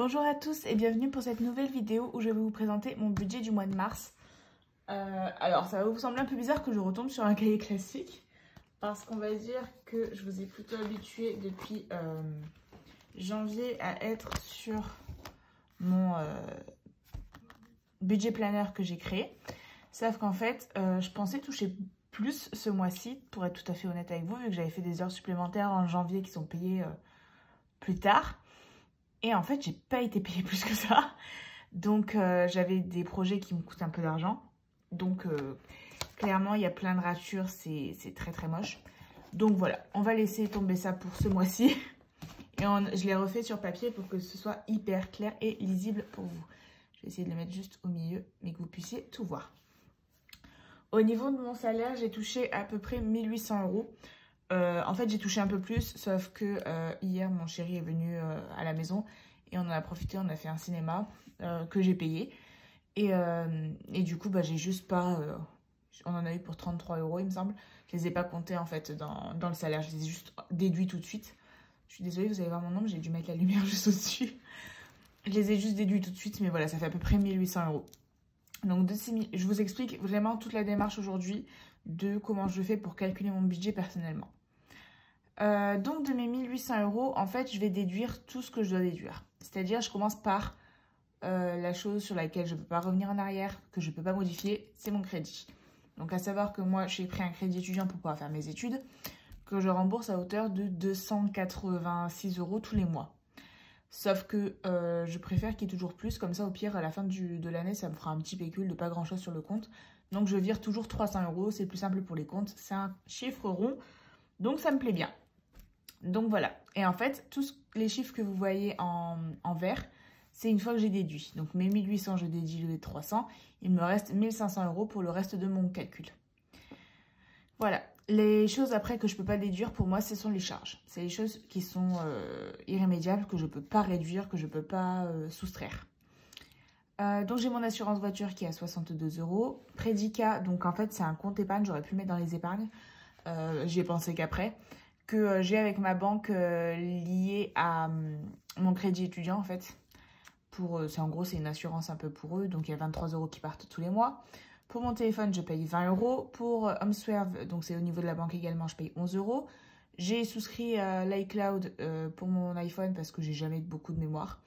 Bonjour à tous et bienvenue pour cette nouvelle vidéo où je vais vous présenter mon budget du mois de mars. Alors ça va vous sembler un peu bizarre que je retombe sur un cahier classique parce qu'on va dire que je vous ai plutôt habitué depuis janvier à être sur mon budget planner que j'ai créé. Sauf qu'en fait je pensais toucher plus ce mois-ci, pour être tout à fait honnête avec vous, vu que j'avais fait des heures supplémentaires en janvier qui sont payées plus tard. Et en fait, j'ai pas été payée plus que ça. Donc, j'avais des projets qui me coûtent un peu d'argent. Donc, clairement, il y a plein de ratures. C'est très, très moche. Donc, voilà. On va laisser tomber ça pour ce mois-ci. Et je l'ai refait sur papier pour que ce soit hyper clair et lisible pour vous. Je vais essayer de le mettre juste au milieu, mais que vous puissiez tout voir. Au niveau de mon salaire, j'ai touché à peu près 1 800 €. En fait, j'ai touché un peu plus, sauf que hier, mon chéri est venu à la maison et on en a profité, on a fait un cinéma que j'ai payé. Et du coup, bah, j'ai juste pas... on en a eu pour 33 €, il me semble. Je les ai pas comptés, en fait, dans le salaire. Je les ai juste déduits tout de suite. Je suis désolée, vous allez voir mon nom, j'ai dû mettre la lumière juste au-dessus. Je les ai juste déduits tout de suite, mais voilà, ça fait à peu près 1 800 €. Donc, je vous explique vraiment toute la démarche aujourd'hui de comment je fais pour calculer mon budget personnellement. Donc de mes 1 800 €, en fait, je vais déduire tout ce que je dois déduire. C'est-à-dire, je commence par la chose sur laquelle je ne peux pas revenir en arrière, que je ne peux pas modifier, c'est mon crédit. Donc à savoir que moi, j'ai pris un crédit étudiant pour pouvoir faire mes études, que je rembourse à hauteur de 286 € tous les mois. Sauf que je préfère qu'il y ait toujours plus, comme ça au pire, à la fin de l'année, ça me fera un petit pécule de pas grand-chose sur le compte. Donc je vire toujours 300 €, c'est plus simple pour les comptes, c'est un chiffre rond, donc ça me plaît bien. Donc voilà, et en fait, tous les chiffres que vous voyez en vert, c'est une fois que j'ai déduit. Donc mes 1 800, je déduis les 300, il me reste 1 500 € pour le reste de mon calcul. Voilà, les choses après que je ne peux pas déduire, pour moi, ce sont les charges. C'est les choses qui sont irrémédiables, que je ne peux pas réduire, que je ne peux pas soustraire. Donc j'ai mon assurance voiture qui est à 62 €. Prédicat, donc en fait c'est un compte épargne, j'aurais pu le mettre dans les épargnes. J'y ai pensé qu'après. Que j'ai avec ma banque liée à mon crédit étudiant en fait. En gros, c'est une assurance un peu pour eux. Donc, il y a 23 € qui partent tous les mois. Pour mon téléphone, je paye 20 €. Pour HomeSwerve, donc c'est au niveau de la banque également, je paye 11 €. J'ai souscrit à l'iCloud pour mon iPhone parce que j'ai jamais beaucoup de mémoire.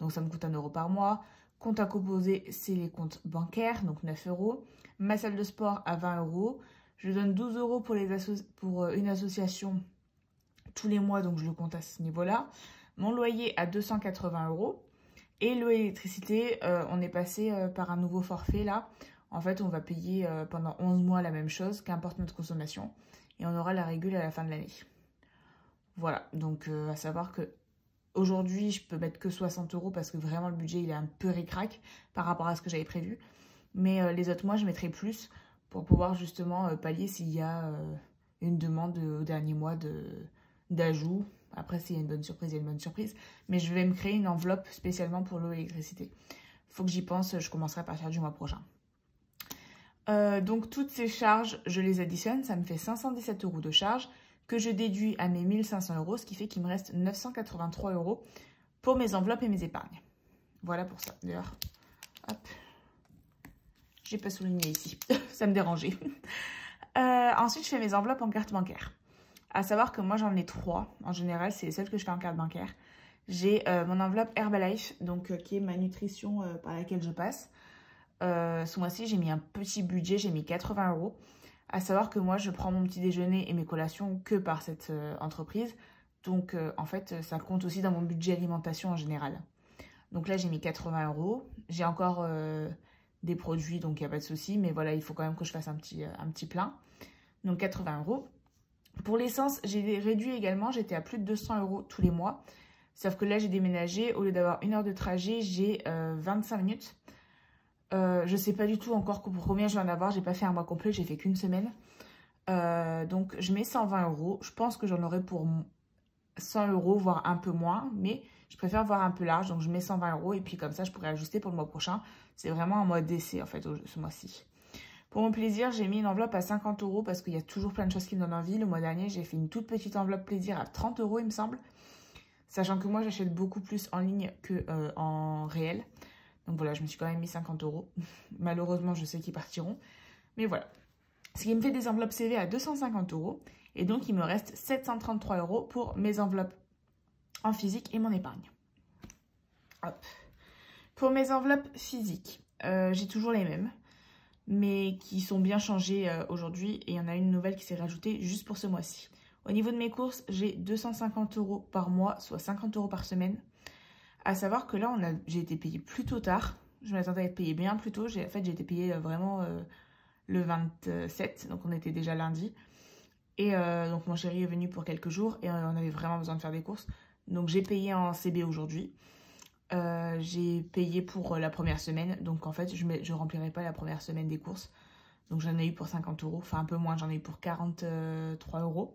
Donc, ça me coûte 1 € par mois. Compte à composer, c'est les comptes bancaires, donc 9 €. Ma salle de sport à 20 €. Je donne 12 € pour une association tous les mois, donc je le compte à ce niveau-là. Mon loyer à 280 €. Et l'électricité, on est passé par un nouveau forfait là. En fait, on va payer pendant 11 mois la même chose, qu'importe notre consommation. Et on aura la régule à la fin de l'année. Voilà, donc à savoir que aujourd'hui, je peux mettre que 60 € parce que vraiment le budget il est un peu ric-rac par rapport à ce que j'avais prévu. Mais les autres mois, je mettrai plus pour pouvoir justement pallier s'il y a une demande au dernier mois d'ajout. Après, s'il y a une bonne surprise, il y a une bonne surprise. Mais je vais me créer une enveloppe spécialement pour l'eau et l'électricité. Il faut que j'y pense, je commencerai à partir du mois prochain. Donc, toutes ces charges, je les additionne. Ça me fait 517 € de charges que je déduis à mes 1 500 €, ce qui fait qu'il me reste 983 € pour mes enveloppes et mes épargnes. Voilà pour ça. D'ailleurs, hop, j'ai pas souligné ici. Ça me dérangeait. Ensuite, je fais mes enveloppes en carte bancaire. À savoir que moi, j'en ai 3. En général, c'est les seules que je fais en carte bancaire. J'ai mon enveloppe Herbalife, donc qui est ma nutrition par laquelle je passe. Ce mois-ci, j'ai mis un petit budget, j'ai mis 80 €. À savoir que moi, je prends mon petit déjeuner et mes collations que par cette entreprise. Donc, en fait, ça compte aussi dans mon budget alimentation en général. Donc là, j'ai mis 80 €. J'ai encore des produits, donc il n'y a pas de souci. Mais voilà, il faut quand même que je fasse un petit plein. Donc, 80 €. Pour l'essence, j'ai réduit également, j'étais à plus de 200 € tous les mois. Sauf que là, j'ai déménagé, au lieu d'avoir 1 heure de trajet, j'ai 25 minutes. Je ne sais pas du tout encore pour combien je vais en avoir, j'ai pas fait un mois complet, j'ai fait qu'une semaine. Donc, je mets 120 €. Je pense que j'en aurai pour 100 €, voire un peu moins, mais je préfère voir un peu large, donc je mets 120 € et puis comme ça, je pourrais ajuster pour le mois prochain. C'est vraiment un mois d'essai, en fait, ce mois-ci. Pour mon plaisir, j'ai mis une enveloppe à 50 € parce qu'il y a toujours plein de choses qui me donnent envie. Le mois dernier, j'ai fait une toute petite enveloppe plaisir à 30 €, il me semble. Sachant que moi, j'achète beaucoup plus en ligne que en réel. Donc voilà, je me suis quand même mis 50 €. Malheureusement, je sais qu'ils partiront. Mais voilà. Ce qui me fait des enveloppes CV à 250 €. Et donc, il me reste 733 € pour mes enveloppes en physique et mon épargne. Hop. Pour mes enveloppes physiques, j'ai toujours les mêmes, mais qui sont bien changées aujourd'hui. Et il y en a une nouvelle qui s'est rajoutée juste pour ce mois-ci. Au niveau de mes courses, j'ai 250 € par mois, soit 50 € par semaine. À savoir que là, j'ai été payée plus tôt tard. Je m'attendais à être payée bien plus tôt. En fait, j'ai été payée vraiment le 27, donc on était déjà lundi. Et donc mon chéri est venu pour quelques jours et on avait vraiment besoin de faire des courses. Donc j'ai payé en CB aujourd'hui. J'ai payé pour la première semaine. Donc en fait, je ne remplirai pas la première semaine des courses. Donc j'en ai eu pour 50 €. Enfin un peu moins, j'en ai eu pour 43 €.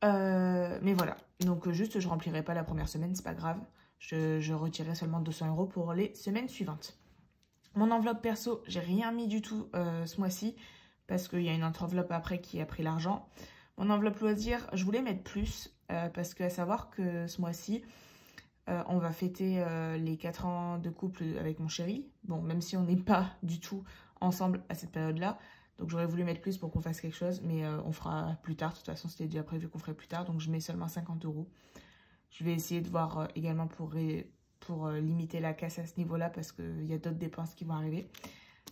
Mais voilà. Donc juste, je ne remplirai pas la première semaine, c'est pas grave. Je retirerai seulement 200 € pour les semaines suivantes. Mon enveloppe perso, j'ai rien mis du tout ce mois-ci parce qu'il y a une autre enveloppe après qui a pris l'argent. Mon enveloppe loisir, je voulais mettre plus parce qu'à savoir que ce mois-ci, on va fêter les 4 ans de couple avec mon chéri. Bon, même si on n'est pas du tout ensemble à cette période-là. Donc j'aurais voulu mettre plus pour qu'on fasse quelque chose, mais on fera plus tard. De toute façon, c'était déjà prévu qu'on ferait plus tard. Donc je mets seulement 50 €. Je vais essayer de voir également pour limiter la casse à ce niveau-là parce qu'il y a d'autres dépenses qui vont arriver.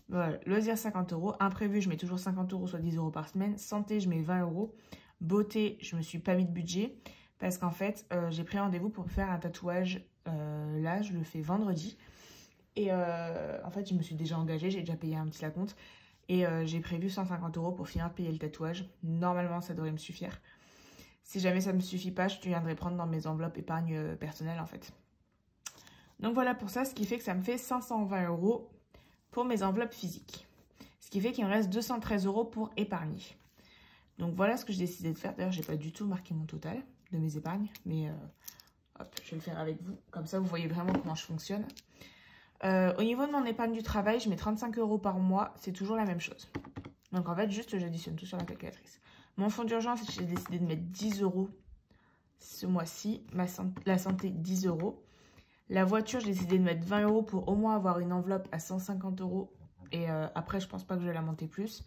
Voilà, loisirs 50 €. Imprévu, je mets toujours 50 €, soit 10 € par semaine. Santé, je mets 20 €. Beauté, je me suis pas mis de budget parce qu'en fait, j'ai pris rendez-vous pour faire un tatouage. Là, je le fais vendredi. Et en fait, je me suis déjà engagée, j'ai déjà payé un petit acompte. Et j'ai prévu 150 € pour finir de payer le tatouage. Normalement, ça devrait me suffire. Si jamais ça ne me suffit pas, je viendrai prendre dans mes enveloppes épargne personnelle en fait. Donc voilà pour ça, ce qui fait que ça me fait 520 € pour mes enveloppes physiques. Ce qui fait qu'il me reste 213 € pour épargner. Donc voilà ce que j'ai décidé de faire. D'ailleurs, je n'ai pas du tout marqué mon total de mes épargnes. Mais hop, je vais le faire avec vous. Comme ça, vous voyez vraiment comment je fonctionne. Au niveau de mon épargne du travail, je mets 35 € par mois. C'est toujours la même chose. Donc en fait, juste j'additionne tout sur la calculatrice. Mon fonds d'urgence, j'ai décidé de mettre 10 € ce mois-ci. La santé, 10 €. La voiture, j'ai décidé de mettre 20 € pour au moins avoir une enveloppe à 150 €. Et après, je pense pas que je vais la monter plus.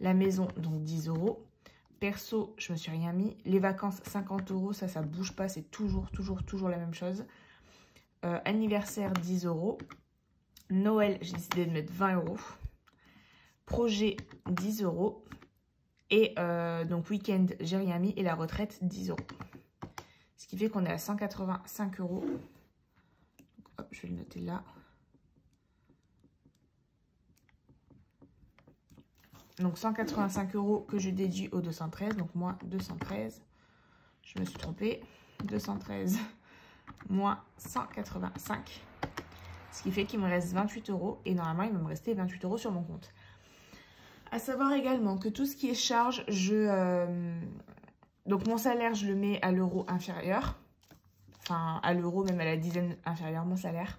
La maison, donc 10 €. Perso, je me suis rien mis. Les vacances, 50 €. Ça bouge pas. C'est toujours la même chose. Anniversaire, 10 €. Noël, j'ai décidé de mettre 20 €. Projet, 10 €. Et donc week-end, j'ai rien mis. Et la retraite, 10 €. Ce qui fait qu'on est à 185 €. Hop, je vais le noter là. Donc 185 € que je déduis au 213. Donc moins 213. Je me suis trompée. 213 moins 185. Ce qui fait qu'il me reste 28 €. Et normalement, il va me rester 28 € sur mon compte. À savoir également que tout ce qui est charge, donc mon salaire, je le mets à l'euro inférieur. Enfin, à l'euro, même à la dizaine inférieure, mon salaire.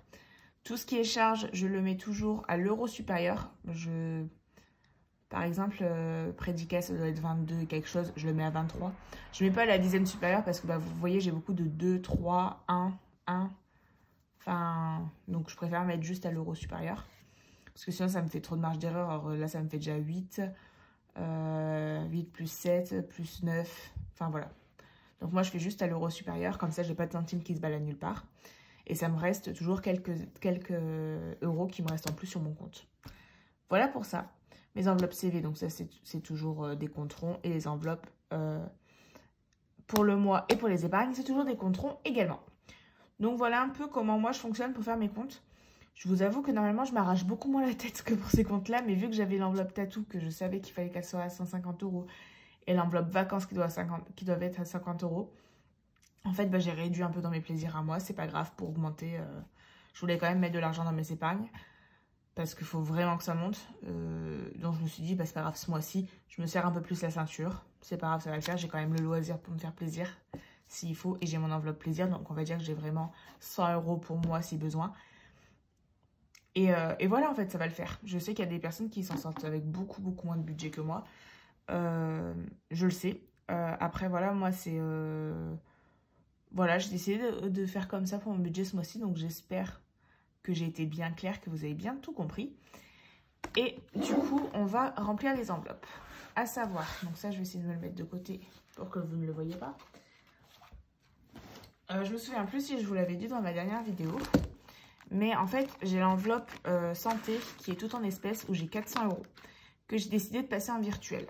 Tout ce qui est charge, je le mets toujours à l'euro supérieur. Par exemple, prédicat, ça doit être 22 quelque chose, je le mets à 23. Je ne mets pas à la dizaine supérieure parce que vous voyez, j'ai beaucoup de 2, 3, 1, 1. Enfin, donc je préfère mettre juste à l'euro supérieur. Parce que sinon, ça me fait trop de marge d'erreur. Alors là, ça me fait déjà 8. 8 plus 7 plus 9. Enfin, voilà. Donc moi, je fais juste à l'euro supérieur. Comme ça, je n'ai pas de centimes qui se baladent nulle part. Et ça me reste toujours quelques euros qui me restent en plus sur mon compte. Voilà pour ça. Mes enveloppes CV, donc ça, c'est toujours des comptes ronds. Et les enveloppes pour le mois et pour les épargnes, c'est toujours des comptes ronds également. Donc voilà un peu comment moi, je fonctionne pour faire mes comptes. Je vous avoue que normalement, je m'arrache beaucoup moins la tête que pour ces comptes-là. Mais vu que j'avais l'enveloppe tatou, que je savais qu'il fallait qu'elle soit à 150 € et l'enveloppe vacances qui doit être à 50 €, en fait, j'ai réduit un peu dans mes plaisirs à moi. C'est pas grave pour augmenter. Je voulais quand même mettre de l'argent dans mes épargnes parce qu'il faut vraiment que ça monte. Donc je me suis dit, c'est pas grave, ce mois-ci, je me serre un peu plus la ceinture. C'est pas grave, ça va le faire. J'ai quand même le loisir pour me faire plaisir s'il faut. Et j'ai mon enveloppe plaisir. Donc on va dire que j'ai vraiment 100 € pour moi si besoin. Et voilà, en fait, ça va le faire. Je sais qu'il y a des personnes qui s'en sortent avec beaucoup moins de budget que moi. Je le sais. Après, voilà, moi, c'est... voilà, j'ai décidé de faire comme ça pour mon budget ce mois-ci. Donc j'espère que j'ai été bien claire, que vous avez bien tout compris. Et du coup, on va remplir les enveloppes. À savoir, donc ça, je vais essayer de me le mettre de côté pour que vous ne le voyez pas. Je me souviens plus si je vous l'avais dit dans ma dernière vidéo. Mais en fait, j'ai l'enveloppe santé qui est tout en espèces où j'ai 400 € que j'ai décidé de passer en virtuel.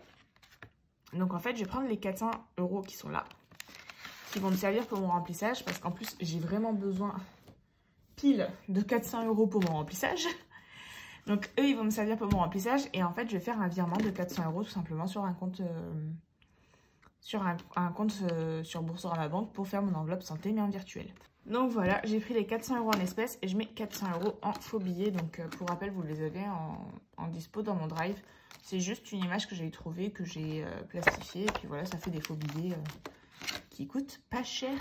Donc en fait, je vais prendre les 400 € qui sont là, qui vont me servir pour mon remplissage parce qu'en plus, j'ai vraiment besoin pile de 400 € pour mon remplissage. Donc eux, ils vont me servir pour mon remplissage et en fait, je vais faire un virement de 400 € tout simplement sur un compte sur Boursorama Banque pour faire mon enveloppe santé mais en virtuel. Donc voilà, j'ai pris les 400 € en espèces et je mets 400 € en faux billets. Donc pour rappel, vous les avez en dispo dans mon drive. C'est juste une image que j'ai trouvée, que j'ai plastifiée. Et puis voilà, ça fait des faux billets qui coûtent pas cher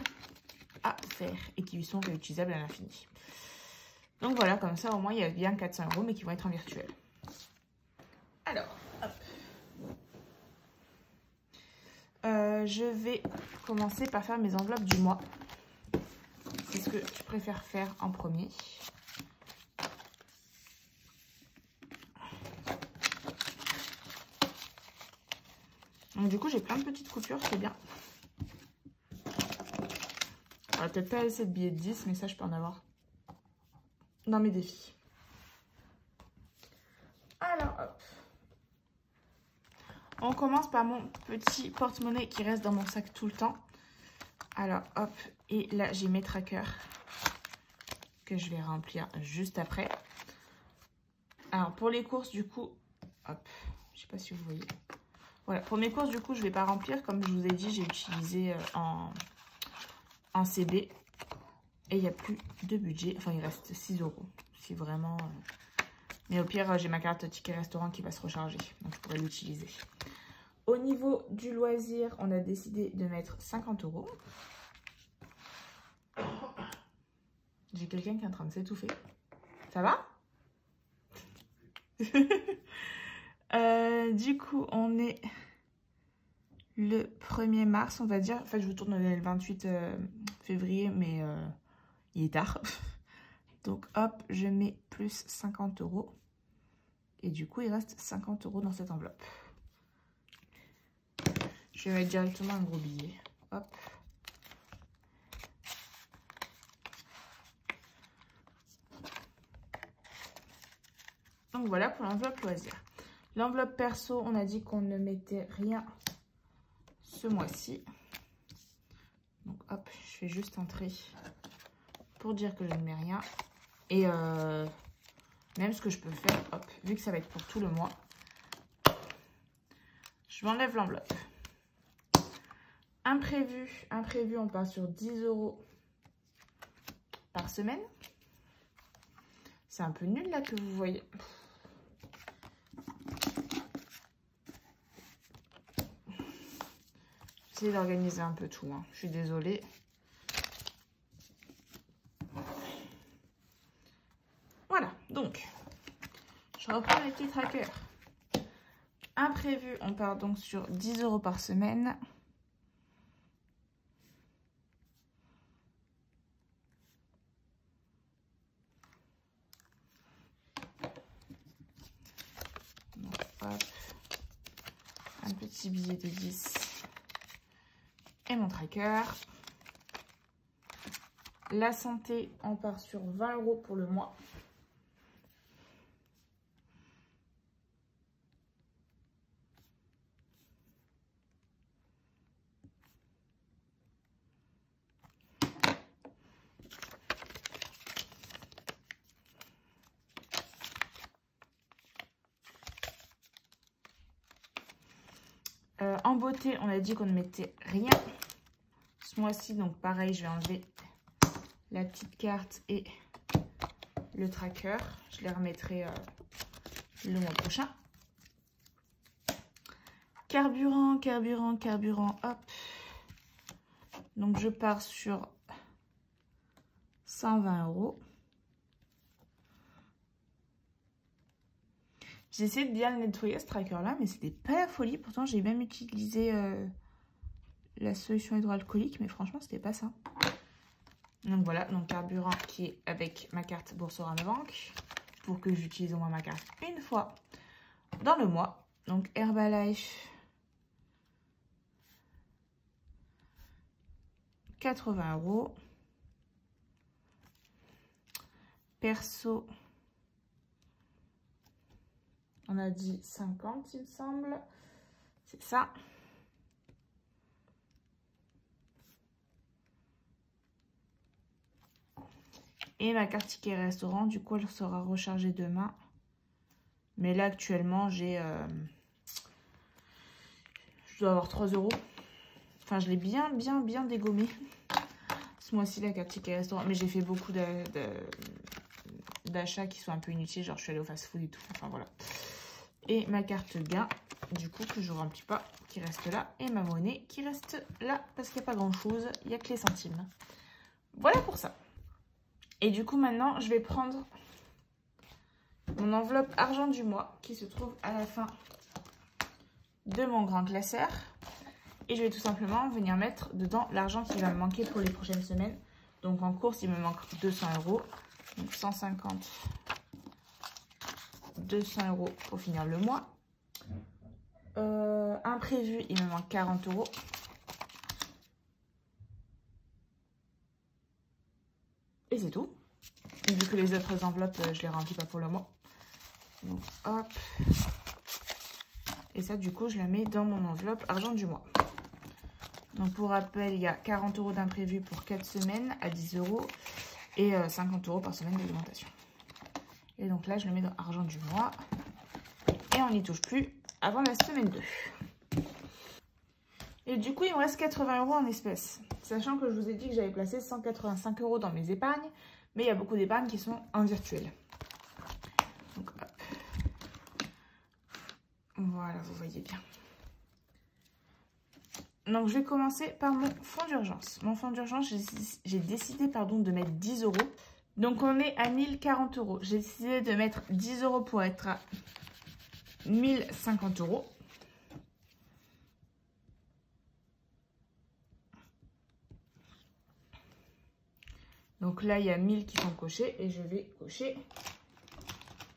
à faire et qui sont réutilisables à l'infini. Donc voilà, comme ça au moins il y a bien 400 € mais qui vont être en virtuel. Alors, hop. Je vais commencer par faire mes enveloppes du mois. C'est ce que je préfère faire en premier. Donc du coup, j'ai plein de petites coupures, c'est bien. On va peut-être pas laisser de billets de 10, mais ça, je peux en avoir dans mes défis. Alors, hop. On commence par mon petit porte-monnaie qui reste dans mon sac tout le temps. Alors, hop. Et là, j'ai mes trackers que je vais remplir juste après. Alors, pour les courses, du coup, hop. Je sais pas si vous voyez. Voilà, pour mes courses, du coup, je ne vais pas remplir. Comme je vous ai dit, j'ai utilisé en CB. Et il n'y a plus de budget. Enfin, il reste 6 €. Si vraiment... Mais au pire, j'ai ma carte ticket restaurant qui va se recharger. Donc, je pourrais l'utiliser. Au niveau du loisir, on a décidé de mettre 50 €. J'ai quelqu'un qui est en train de s'étouffer. Ça va? Du coup, on est le 1er mars, on va dire. En fait, je vous tourne le 28 février, mais il est tard. Donc, hop, je mets plus 50 €. Et du coup, il reste 50 € dans cette enveloppe. Je vais mettre directement un gros billet. Hop. Donc, voilà pour l'enveloppe loisir. L'enveloppe perso, on a dit qu'on ne mettait rien ce mois-ci. Donc, hop, je fais juste un tri pour dire que je ne mets rien. Et même ce que je peux faire, hop, vu que ça va être pour tout le mois, je m'enlève l'enveloppe. Imprévu, on part sur 10 € par semaine. C'est un peu nul là que vous voyez. J'essaie d'organiser un peu tout, hein. Je suis désolée. Voilà, donc, je reprends les petits trackers. Imprévu, on part donc sur 10 € par semaine. Donc, hop, un petit billet de 10 et mon tracker. La santé, on part sur 20 € pour le mois. En beauté, on a dit qu'on ne mettait rien ce mois-ci. Donc, pareil, je vais enlever la petite carte et le tracker. Je les remettrai le mois prochain. Carburant, hop. Donc, je pars sur 120 €. J'ai essayé de bien le nettoyer ce tracker là, mais c'était pas la folie. Pourtant j'ai même utilisé la solution hydroalcoolique, mais franchement, c'était pas ça. Donc voilà, donc carburant qui est avec ma carte Boursorama Banque pour que j'utilise au moins ma carte une fois dans le mois. Donc Herbalife, 80 €. Perso, on a dit 50, il me semble. C'est ça. Et ma carte ticket restaurant, du coup, elle sera rechargée demain. Mais là, actuellement, j'ai... je dois avoir 3 €. Enfin, je l'ai bien dégommé. Ce mois-ci, la carte ticket restaurant. Mais j'ai fait beaucoup d'achats qui sont un peu inutiles. Genre, je suis allée au fast-food et tout. Enfin, voilà. Et ma carte gain, du coup, que je ne remplis pas, qui reste là. Et ma monnaie qui reste là, parce qu'il n'y a pas grand-chose. Il n'y a que les centimes. Voilà pour ça. Et du coup, maintenant, je vais prendre mon enveloppe argent du mois qui se trouve à la fin de mon grand classeur. Et je vais tout simplement venir mettre dedans l'argent qui va me manquer pour les prochaines semaines. Donc en course, il me manque 200 €. Donc 150, 200 € pour finir le mois. Imprévu, il me manque 40 €. Et c'est tout. Vu que les autres enveloppes, je les remplis pas pour le mois. Donc hop. Et ça, du coup, je la mets dans mon enveloppe argent du mois. Donc pour rappel, il y a 40 € d'imprévu pour 4 semaines à 10 € et 50 € par semaine d'alimentation. Et donc là, je le mets dans argent du mois. Et on n'y touche plus avant la semaine 2. Et du coup, il me reste 80 € en espèces. Sachant que je vous ai dit que j'avais placé 185 € dans mes épargnes. Mais il y a beaucoup d'épargnes qui sont en virtuel. Donc hop. Voilà, vous voyez bien. Donc, je vais commencer par mon fonds d'urgence. Mon fonds d'urgence, j'ai décidé de mettre 10 €. Donc, on est à 1040 €. J'ai décidé de mettre 10 € pour être à 1050 €. Donc là, il y a 1000 qui sont cochés et je vais cocher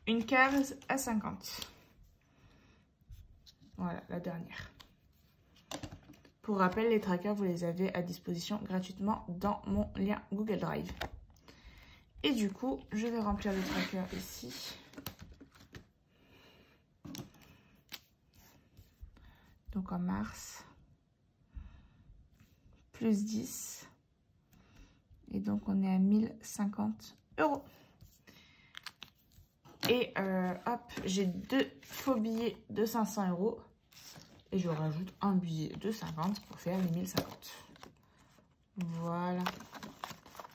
une case à 50. Voilà, la dernière. Pour rappel, les trackers, vous les avez à disposition gratuitement dans mon lien Google Drive. Et du coup, je vais remplir le tracker ici. Donc en mars, plus 10. Et donc, on est à 1050 €. Et hop, j'ai 2 faux billets de 500 €. Et je rajoute un billet de 50 pour faire les 1050. Voilà.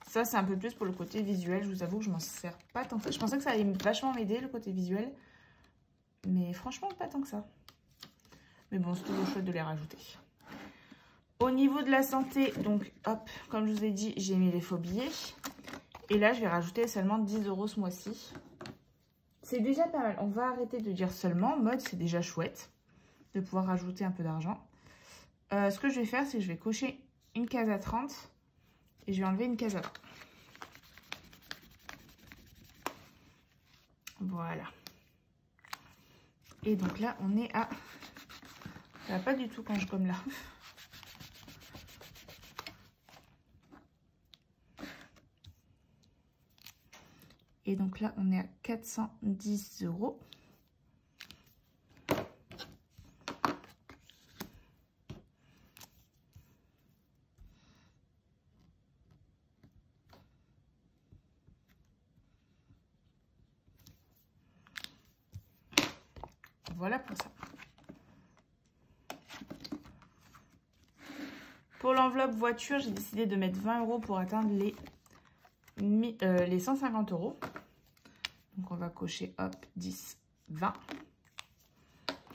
Ça, c'est un peu plus pour le côté visuel. Je vous avoue que je m'en sers pas tant que ça. Je pensais que ça allait vachement m'aider, le côté visuel. Mais franchement, pas tant que ça. Mais bon, c'est toujours chouette de les rajouter. Au niveau de la santé, donc hop, comme je vous ai dit, j'ai mis les faux billets. Et là, je vais rajouter seulement 10 € ce mois-ci. C'est déjà pas mal. On va arrêter de dire seulement. Mode, c'est déjà chouette de pouvoir rajouter un peu d'argent. Ce que je vais faire, c'est que je vais cocher une case à 30 et je vais enlever une case à 20. Voilà. Et donc là, on est à... Ça va pas du tout quand je gomme là. Et donc là, on est à 410 €. Voilà pour ça. Pour l'enveloppe voiture, j'ai décidé de mettre 20 € pour atteindre les 150 €. Donc, on va cocher, hop, 10, 20.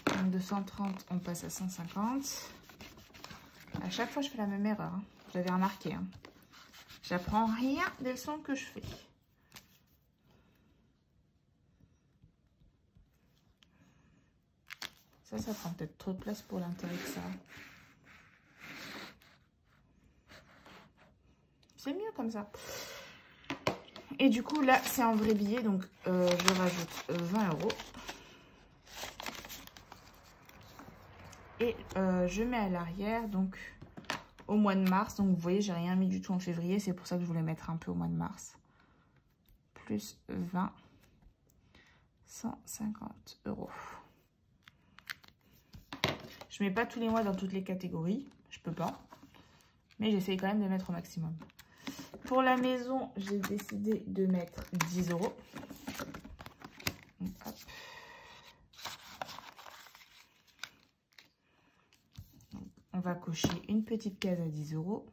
Donc, de 130, on passe à 150. À chaque fois, je fais la même erreur. Hein. Vous avez remarqué. Hein. J'apprends rien des leçons que je fais. Ça prend peut-être trop de place pour l'intérieur de ça. C'est mieux comme ça. Et du coup, là, c'est un vrai billet. Donc, je rajoute 20 €. Et je mets à l'arrière, donc, au mois de mars. Donc, vous voyez, j'ai rien mis du tout en février. C'est pour ça que je voulais mettre un peu au mois de mars. Plus 20, 150 €. Je mets pas tous les mois dans toutes les catégories. Je peux pas. Mais j'essaye quand même de mettre au maximum. Pour la maison, j'ai décidé de mettre 10 €. Donc, hop. Donc, on va cocher une petite case à 10 €.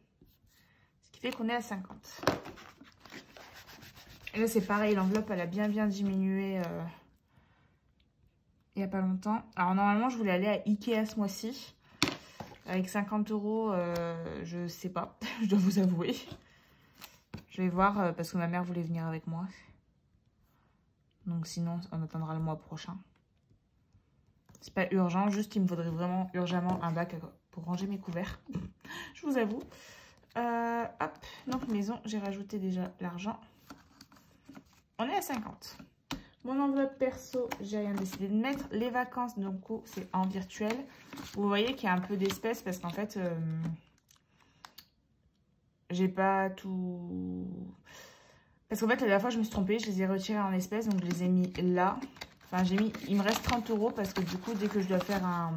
Ce qui fait qu'on est à 50. Et là, c'est pareil. L'enveloppe, elle a bien diminué il n'y a pas longtemps. Alors, normalement, je voulais aller à Ikea ce mois-ci. Avec 50 €, je sais pas. Je dois vous avouer. Je vais voir parce que ma mère voulait venir avec moi. Donc sinon, on attendra le mois prochain. C'est pas urgent, juste il me faudrait vraiment urgemment un bac pour ranger mes couverts. Je vous avoue. Hop, donc maison, j'ai rajouté déjà l'argent. On est à 50. Mon enveloppe perso, j'ai rien décidé de mettre. Les vacances, donc c'est en virtuel. Vous voyez qu'il y a un peu d'espèces parce qu'en fait, j'ai pas tout... Parce qu'en fait, la dernière fois, je me suis trompée. Je les ai retirés en espèces, donc je les ai mis là. Enfin, j'ai mis... Il me reste 30 € parce que du coup, dès que je dois faire un...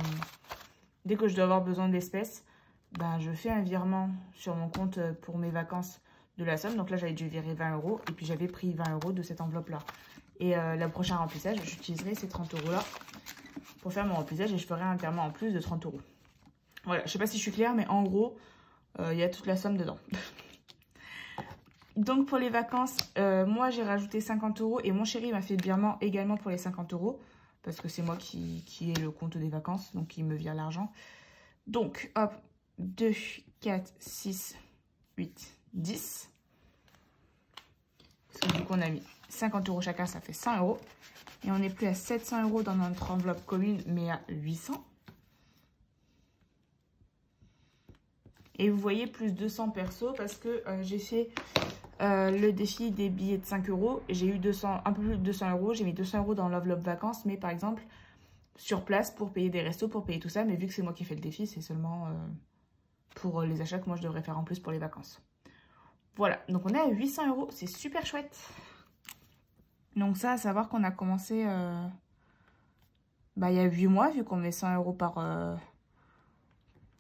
Dès que je dois avoir besoin d'espèces, ben, je fais un virement sur mon compte pour mes vacances de la somme. Donc là, j'avais dû virer 20 € et puis j'avais pris 20 € de cette enveloppe-là. Et le prochain remplissage, j'utiliserai ces 30 € là pour faire mon remplissage et je ferai un virement en plus de 30 €. Voilà, je sais pas si je suis claire, mais en gros, il y a toute la somme dedans. Donc pour les vacances, moi j'ai rajouté 50 € et mon chéri m'a fait le virement également pour les 50 € parce que c'est moi qui ai le compte des vacances, donc il me vire l'argent. Donc hop, 2, 4, 6, 8, 10. Parce que du coup on a mis 50 € chacun, ça fait 100 €. Et on n'est plus à 700 € dans notre enveloppe commune, mais à 800. Et vous voyez, plus 200 perso parce que j'ai fait le défi des billets de 5 €. J'ai eu un peu plus de 200 €. J'ai mis 200 € dans l'enveloppe vacances, mais par exemple, sur place pour payer des restos, pour payer tout ça. Mais vu que c'est moi qui ai fait le défi, c'est seulement pour les achats que moi je devrais faire en plus pour les vacances. Voilà, donc on est à 800 €. C'est super chouette. Donc ça, à savoir qu'on a commencé il y a 8 mois, vu qu'on met 100 €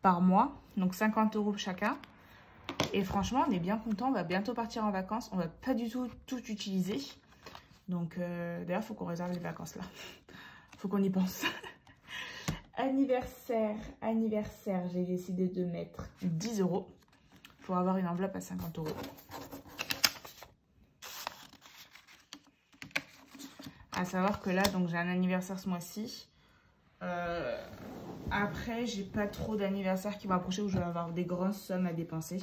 par mois. Donc 50 € chacun. Et franchement, on est bien content. On va bientôt partir en vacances. On va pas du tout utiliser. Donc d'ailleurs, il faut qu'on réserve les vacances là. Faut qu'on y pense. Anniversaire. J'ai décidé de mettre 10 € pour avoir une enveloppe à 50 €. À savoir que là, donc j'ai un anniversaire ce mois-ci. Après, j'ai pas trop d'anniversaires qui vont approcher où je vais avoir des grosses sommes à dépenser.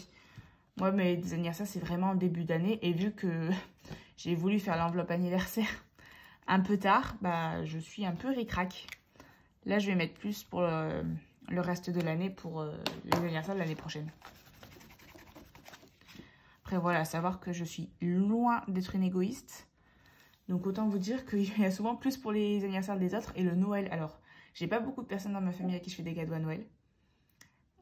Moi, mes anniversaires, c'est vraiment en début d'année. Et vu que j'ai voulu faire l'enveloppe anniversaire un peu tard, bah, je suis un peu ric-rac. Là, je vais mettre plus pour le reste de l'année, pour les anniversaires de l'année prochaine. Après, voilà, à savoir que je suis loin d'être une égoïste. Donc, autant vous dire qu'il y a souvent plus pour les anniversaires des autres et le Noël. Alors, j'ai pas beaucoup de personnes dans ma famille à qui je fais des cadeaux à Noël.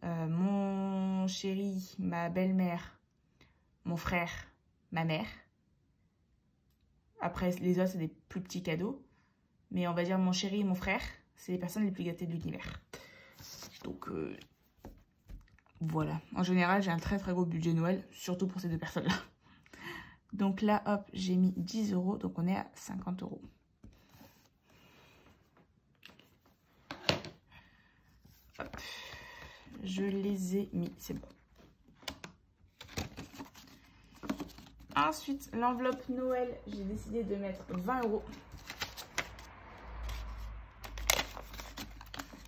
Mon chéri, ma belle-mère, mon frère, ma mère. Après, les autres, c'est des plus petits cadeaux. Mais on va dire mon chéri et mon frère, c'est les personnes les plus gâtées de l'univers. Donc, voilà. En général, j'ai un très gros budget Noël, surtout pour ces deux personnes-là. Donc là, hop, j'ai mis 10 €, donc on est à 50 €. Hop. Je les ai mis, c'est bon. Ensuite, l'enveloppe Noël, j'ai décidé de mettre 20 €.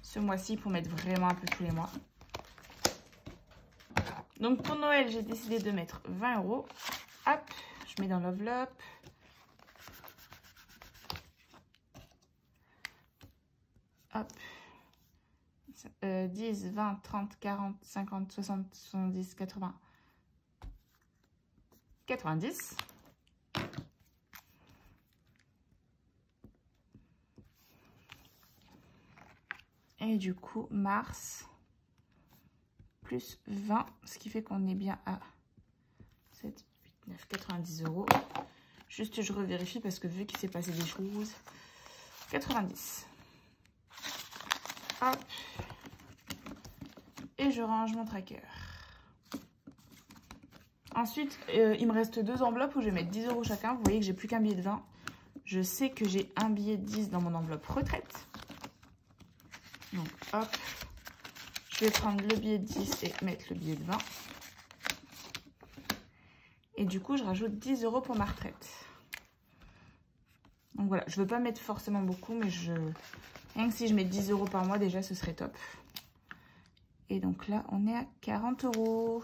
Ce mois-ci, pour mettre vraiment un peu tous les mois. Donc pour Noël, j'ai décidé de mettre 20 €. Hop, je mets dans l'enveloppe. Hop. 10, 20, 30, 40, 50, 60, 70, 80. 90. Et du coup, mars, plus 20, ce qui fait qu'on est bien à 7, 8, 9, 90 €. Juste, je revérifie parce que vu qu'il s'est passé des choses, 90. Hop. Et je range mon tracker. Ensuite, il me reste 2 enveloppes où je vais mettre 10 € chacun. Vous voyez que j'ai plus qu'un billet de 20. Je sais que j'ai un billet de 10 dans mon enveloppe retraite. Donc, hop. Je vais prendre le billet de 10 et mettre le billet de 20. Et du coup, je rajoute 10 € pour ma retraite. Donc voilà, je ne veux pas mettre forcément beaucoup, mais rien que si je mets 10 € par mois, déjà, ce serait top. Et donc là, on est à 40 €.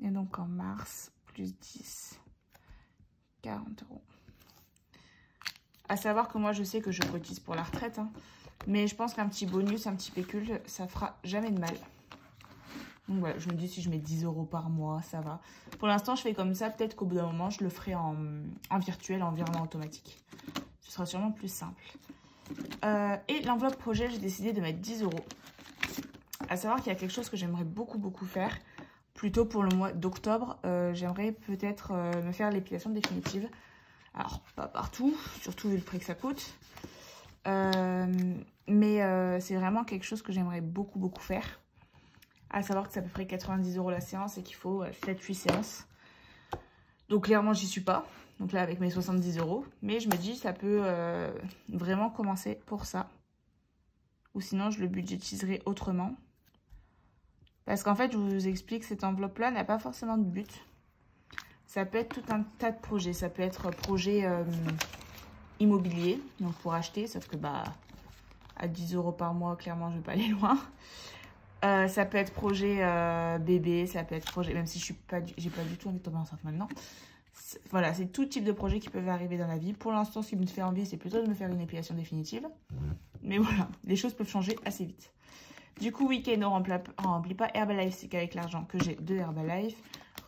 Et donc en mars, plus 10, 40 €. À savoir que moi, je sais que je cotise pour la retraite, hein, mais je pense qu'un petit bonus, un petit pécule, ça fera jamais de mal. Donc voilà, je me dis si je mets 10 € par mois, ça va. Pour l'instant, je fais comme ça. Peut-être qu'au bout d'un moment, je le ferai en virtuel, en virement automatique. Ce sera sûrement plus simple. Et l'enveloppe projet, j'ai décidé de mettre 10 €. À savoir qu'il y a quelque chose que j'aimerais beaucoup faire. Plutôt pour le mois d'octobre, j'aimerais peut-être me faire l'épilation définitive. Alors, pas partout, surtout vu le prix que ça coûte. Mais c'est vraiment quelque chose que j'aimerais beaucoup faire. À savoir que c'est à peu près 90 € la séance et qu'il faut 7-8 séances. Donc clairement, j'y suis pas. Donc là, avec mes 70 €. Mais je me dis, ça peut vraiment commencer pour ça. Ou sinon, je le budgétiserai autrement. Parce qu'en fait, je vous explique, cette enveloppe-là n'a pas forcément de but. Ça peut être tout un tas de projets. Ça peut être projet immobilier, donc pour acheter, sauf que bah à 10 € par mois, clairement, je ne vais pas aller loin. Ça peut être projet bébé, ça peut être projet, même si j'ai pas du tout envie de tomber enceinte maintenant. Voilà, c'est tout type de projets qui peuvent arriver dans la vie. Pour l'instant, ce qui me fait envie, c'est plutôt de me faire une épilation définitive. Mais voilà, les choses peuvent changer assez vite. Du coup, week-end, on remplit pas. Herbalife, c'est qu'avec l'argent que j'ai de Herbalife.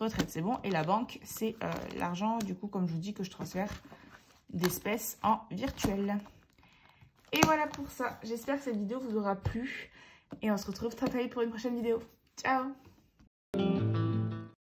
Retraite, c'est bon. Et la banque, c'est l'argent, du coup, comme je vous dis, que je transfère d'espèces en virtuel. Et voilà pour ça. J'espère que cette vidéo vous aura plu. Et on se retrouve très vite pour une prochaine vidéo. Ciao!